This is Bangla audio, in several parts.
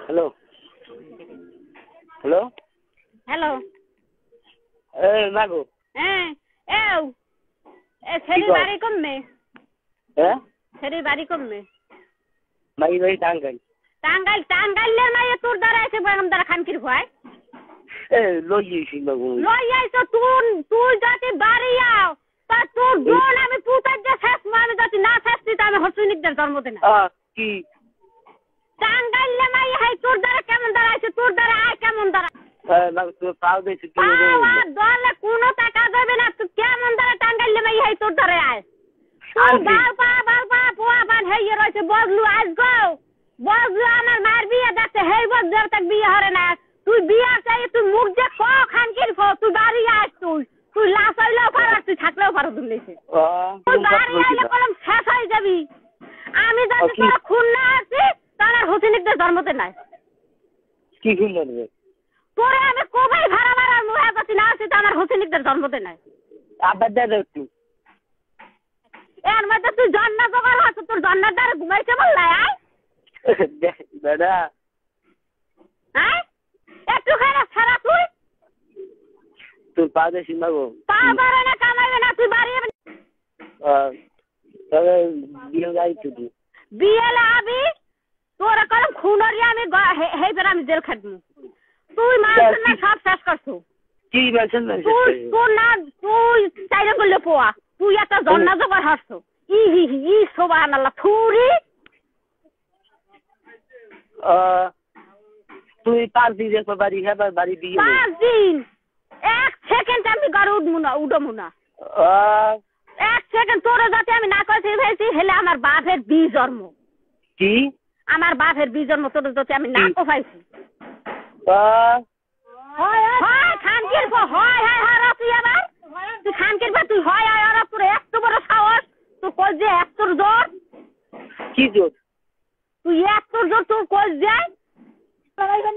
হ্যালো হ্যালো হ্যালো মাগো হ্যাঁ এও এ ছেড়ে বাড়ি কমবে হ্যাঁ ছেড়ে বাড়ি কমবে মাই বাড়ি টাঙ্গাইল টাঙ্গাইলের মাইয়ে তোর দ্বারা এসে বেগম দ্বারা খানকির ভয় লই যাইছি মাগো লই আইছো তুই যদি বাড়ি আও তা তোর বোন আমি পুতার যে শেষ আমি যদি না শেষ দিতে আমি হসুনিকদের জন্ম দেনা কি টাঙ্গাইলে মাইয়ে হাই তোর দ্বারা কেমন দ্বারা আইছে তোর দ্বারা আয় কেমন দ্বারা মাগো তুই পাও দিছি কি দলে কোনো টাকা দেবে না তুই কেমন দ্বারা টাঙ্গাইলে মাইয়ে হাই তোর দ্বারা আয় বালপা পোয়া বান হেয়ে রয়েছে বদলু আজ গো বদলু আমার মার বিয়ে দেখতে হেই বদলু তাক বিয়ে হরে না তুই বিয়ে চাই তুই মুখ যে খানকির তুই বাড়ি আস তুই লাশ হইলেও পার তুই থাকলেও পারো দুলেছে তুই বাড়ি আইলে বললাম শেষ হয়ে যাবি আমি যদি তোর খুন না আছি তাহলে হোসেনিকদের জন্মতে নাই কি খুন করবে তোরে আমি কবেই ভাড়া মুহে করছি না আছি তো আমার হোসেনিকদের জন্মতে নাই আবার দাদা তুই এর মধ্যে তুই জন্না জোগাড় হচ্ছে তোর জন্নার দ্বারা ঘুমাইছে বললাই দাদা হ্যাঁ একটু খারাপ ছাড়া তুই তোর পা দেছি মাগো পা বাড়ে না কামাইবে না তুই বাড়ি তবে বিয়ে যাইছো তুই বিয়েলে আবি তোর কলম খুনরি আমি হেই ফের আমি জেল খাটবো তুই মারছ না সব শেষ করছো কি বলছেন না তুই না তুই চাইরে বললে পোয়া তুই একটা জন্না জোগাড় হচ্ছ ই সুবহানাল্লাহ থুরি তুই 5 দিন একবার বাড়ি হ্যাঁ বাড়ি বিয়ে 5 দিন 1 সেকেন্ড আমি ঘরে উঠবো না 1 সেকেন্ড তোরে যাতে আমি না করছি ভেছি হেলে আমার বাপের জন্ম কি আমার বাপের জন্ম তোরে যাতে আমি না কোফাইছি হয় খানকির হয় তুই আবার তুই খানকির তুই হয় আর তোর এত বড় সাহস তুই কই যে এত জোর কি জোর তুই এত জোর তুই কই যায়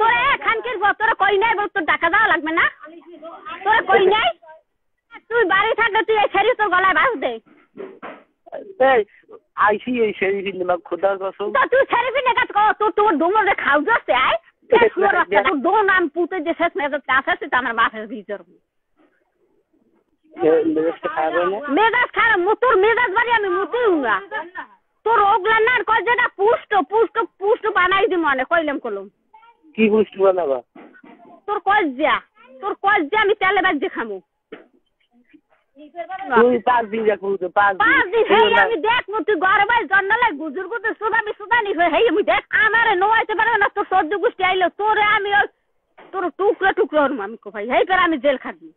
তোরে খানকির তোরা কই নাই তোর টাকা দেওয়া লাগবে না তোরা কই নাই তুই বাড়ি থাকলে তুই এই ছেড়ি তোর গলায় বাঁধ দে আইসি এই শেরিফিন মা খোদার কসম তো তুই শেরিফিন কাজ কর তোর দোমরে খাও যাচ্ছে আয় তোর দো নাম পুতে যে শেষ মেজাজ কাছে আছে আমার বাপের ভিতর মেজাজ খারাপ তোর মেজাজ বাড়ি আমি মুতেই না তোর ওগলা না কয় যেটা পুষ্ট বানাই দি মনে কইলাম কলম কি পুষ্ট বানাবা তোর কজ্জা আমি তেলে বাজে খামু তুই 5 দিন রাখবো তো 5 দিন হেই আমি দেখবো তুই ঘরে বাই জন্নালে গুজুর গুজুর সুদানি হয়ে হেই আমি দেখ আমারে নোয়াইতে পারবে না তোর সহ্য গোষ্ঠী আইলো তোরে আমি তোর টুকরো আমি কো ভাই হেই করে আমি জেল খাটবি